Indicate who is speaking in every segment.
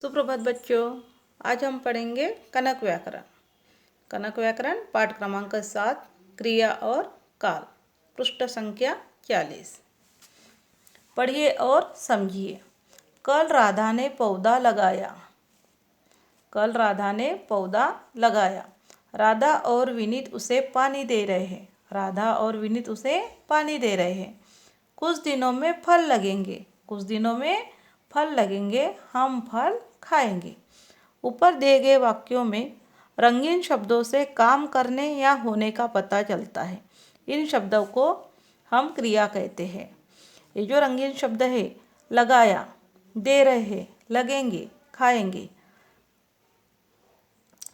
Speaker 1: सुप्रभात बच्चों, आज हम पढ़ेंगे कनक व्याकरण। कनक व्याकरण पाठ क्रमांक 7 क्रिया और काल, पृष्ठ संख्या 40। पढ़िए और समझिए। कल राधा ने पौधा लगाया। कल राधा ने पौधा लगाया। राधा और विनीत उसे पानी दे रहे हैं। राधा और विनीत उसे पानी दे रहे हैं। कुछ दिनों में फल लगेंगे। कुछ दिनों में फल लगेंगे, हम फल खाएंगे। ऊपर दिए गए वाक्यों में रंगीन शब्दों से काम करने या होने का पता चलता है। इन शब्दों को हम क्रिया कहते हैं। ये जो रंगीन शब्द है, लगाया, दे रहे हैं, लगेंगे, खाएंगे,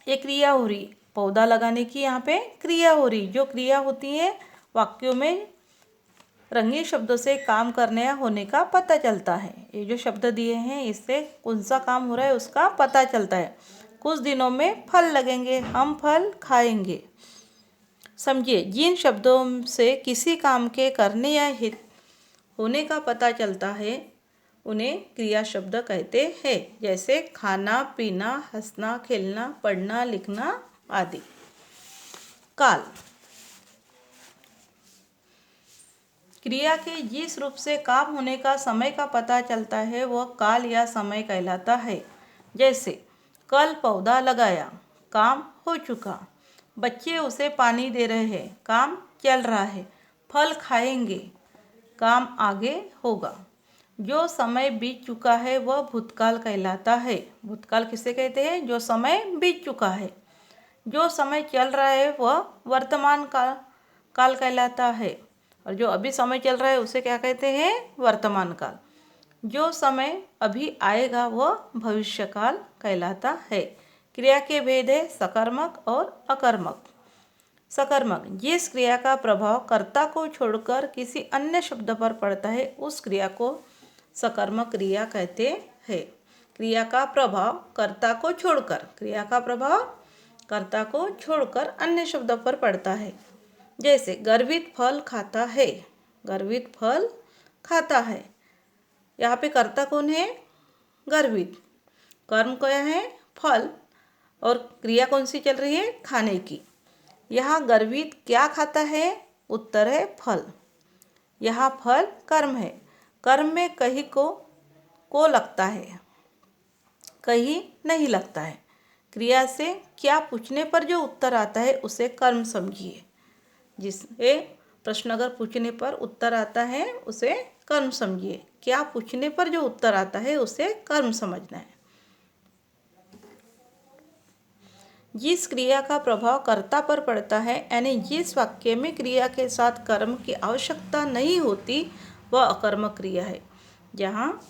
Speaker 1: ये क्रिया हो रही। पौधा लगाने की यहाँ पे क्रिया हो रही। जो क्रिया होती है वाक्यों में रंगीन शब्दों से काम करने या होने का पता चलता है। ये जो शब्द दिए हैं इससे कौन सा काम हो रहा है उसका पता चलता है। कुछ दिनों में फल लगेंगे, हम फल खाएंगे। समझिए, जिन शब्दों से किसी काम के करने या हित होने का पता चलता है उन्हें क्रिया शब्द कहते हैं। जैसे खाना, पीना, हंसना, खेलना, पढ़ना, लिखना आदि। काल, क्रिया के जिस रूप से काम होने का समय का पता चलता है वह काल या समय कहलाता है। जैसे कल पौधा लगाया, काम हो चुका। बच्चे उसे पानी दे रहे हैं, काम चल रहा है। फल खाएंगे, काम आगे होगा। जो समय बीत चुका है वह भूतकाल कहलाता है। भूतकाल किसे कहते हैं? जो समय बीत चुका है। जो समय चल रहा है वह वर्तमान काल कहलाता है। और जो अभी समय चल रहा है उसे क्या कहते हैं? वर्तमान काल। जो समय अभी आएगा वह भविष्य काल कहलाता है। क्रिया के भेद है सकर्मक और अकर्मक। सकर्मक, जिस क्रिया का प्रभाव कर्ता को छोड़कर किसी अन्य शब्द पर पड़ता है उस क्रिया को सकर्मक क्रिया कहते हैं। क्रिया का प्रभाव कर्ता को छोड़कर, क्रिया का प्रभाव कर्ता को छोड़कर अन्य शब्द पर पड़ता है। जैसे गर्वित फल खाता है। गर्वित फल खाता है। यहाँ पे कर्ता कौन है? गर्वित। कर्म क्या है? फल। और क्रिया कौन सी चल रही है? खाने की। यहाँ गर्वित क्या खाता है? उत्तर है फल। यहाँ फल कर्म है। कर्म में कहीं को लगता है, कहीं नहीं लगता है। क्रिया से क्या पूछने पर जो उत्तर आता है उसे कर्म समझिए। जिससे प्रश्न अगर पूछने पर उत्तर आता है उसे कर्म समझिए। क्या पूछने पर जो उत्तर आता है उसे कर्म समझना है। जिस क्रिया का प्रभाव कर्ता पर पड़ता है, यानी जिस वाक्य में क्रिया के साथ कर्म की आवश्यकता नहीं होती, वह अकर्मक क्रिया है। जहाँ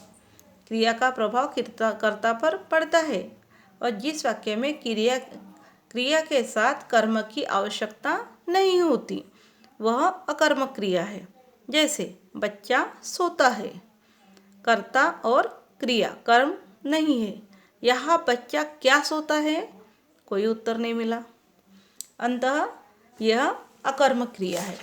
Speaker 1: क्रिया का प्रभाव कर्ता पर पड़ता है और जिस वाक्य में क्रिया के साथ कर्म की आवश्यकता नहीं होती वह अकर्मक क्रिया है। जैसे बच्चा सोता है। कर्ता और क्रिया कर्म नहीं है। यहाँ बच्चा क्या सोता है? कोई उत्तर नहीं मिला। अतः यह अकर्मक क्रिया है।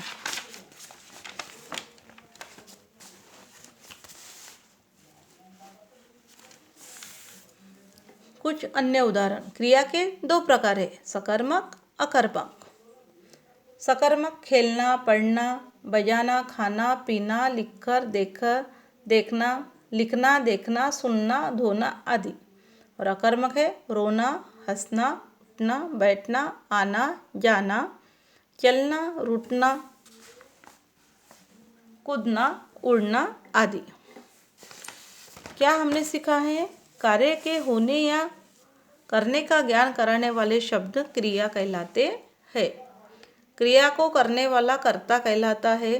Speaker 1: कुछ अन्य उदाहरण। क्रिया के दो प्रकार है, सकर्मक, अकर्मक। सकर्मक खेलना, पढ़ना, बजाना, खाना, पीना, देखना, लिखना, देखना, सुनना, धोना आदि। और अकर्मक है रोना, हंसना, उठना, बैठना, आना, जाना, चलना, रूठना, कूदना, उड़ना आदि। क्या हमने सीखा है? कार्य के होने या करने का ज्ञान कराने वाले शब्द क्रिया कहलाते हैं। क्रिया को करने वाला कर्ता कहलाता है।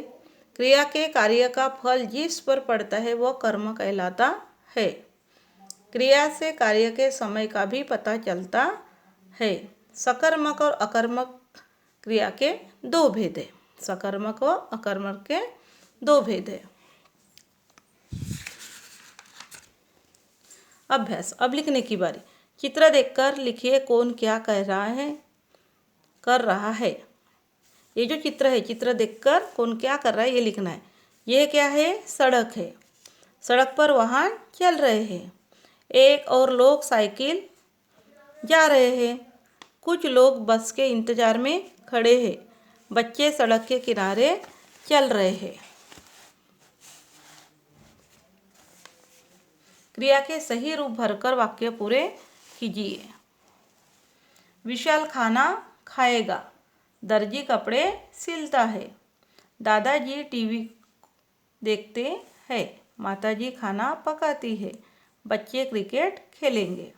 Speaker 1: क्रिया के कार्य का फल जिस पर पड़ता है वह कर्म कहलाता है। क्रिया से कार्य के समय का भी पता चलता है। सकर्मक और अकर्मक क्रिया के दो भेद है। सकर्मक और अकर्मक के दो भेद है। अभ्यास। अब लिखने की बारी। चित्र देखकर लिखिए कौन क्या कर रहा है। ये जो चित्र है, चित्र देखकर कौन क्या कर रहा है ये लिखना है। ये क्या है? सड़क है। सड़क पर वाहन चल रहे हैं। एक और लोग साइकिल जा रहे हैं। कुछ लोग बस के इंतजार में खड़े हैं। बच्चे सड़क के किनारे चल रहे हैं। क्रिया के सही रूप भरकर वाक्य पूरे कीजिए। विशाल खाना खाएगा। दर्जी कपड़े सिलता है। दादाजी टीवी देखते हैं। माताजी खाना पकाती है। बच्चे क्रिकेट खेलेंगे।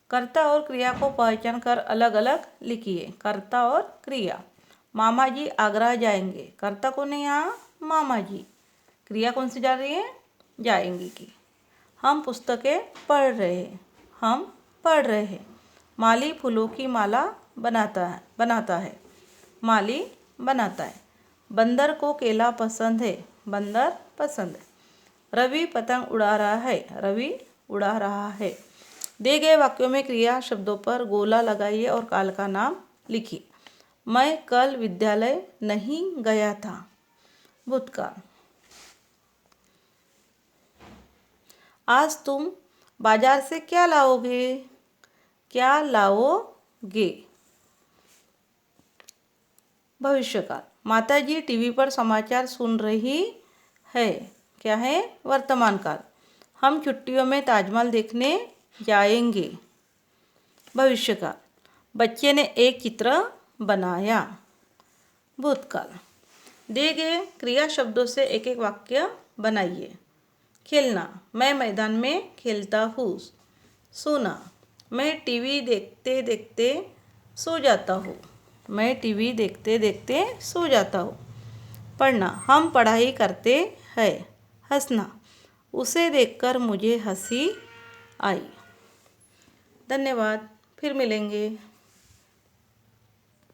Speaker 1: कर्ता और क्रिया को पहचान कर अलग अलग लिखिए। कर्ता और क्रिया। मामा जी आगरा जाएंगे। कर्ता कौन है यहाँ? मामा जी। क्रिया कौन सी जा रही है? जाएंगे की। हम पुस्तकें पढ़ रहे हैं। हम पढ़ रहे हैं। माली फूलों की माला बनाता है। माली बनाता है। बंदर को केला पसंद है। बंदर पसंद है। रवि पतंग उड़ा रहा है। रवि उड़ा रहा है। दिए गए वाक्यों में क्रिया शब्दों पर गोला लगाइए और काल का नाम लिखिए। मैं कल विद्यालय नहीं गया था। भूतकाल। आज तुम बाजार से क्या लाओगे? क्या लाओगे? भविष्यकाल। माताजी टीवी पर समाचार सुन रही है। क्या है? वर्तमान काल। हम छुट्टियों में ताजमहल देखने जाएंगे। भविष्यकाल। बच्चे ने एक चित्र बनाया। भूतकाल। दिए गए क्रिया शब्दों से एक एक वाक्य बनाइए। खेलना। मैं मैदान में खेलता हूँ। सोना। मैं टीवी देखते देखते सो जाता हूँ। मैं टीवी देखते देखते सो जाता हूँ। पढ़ना। हम पढ़ाई करते हैं। हंसना। उसे देखकर मुझे हंसी आई। धन्यवाद। फिर मिलेंगे।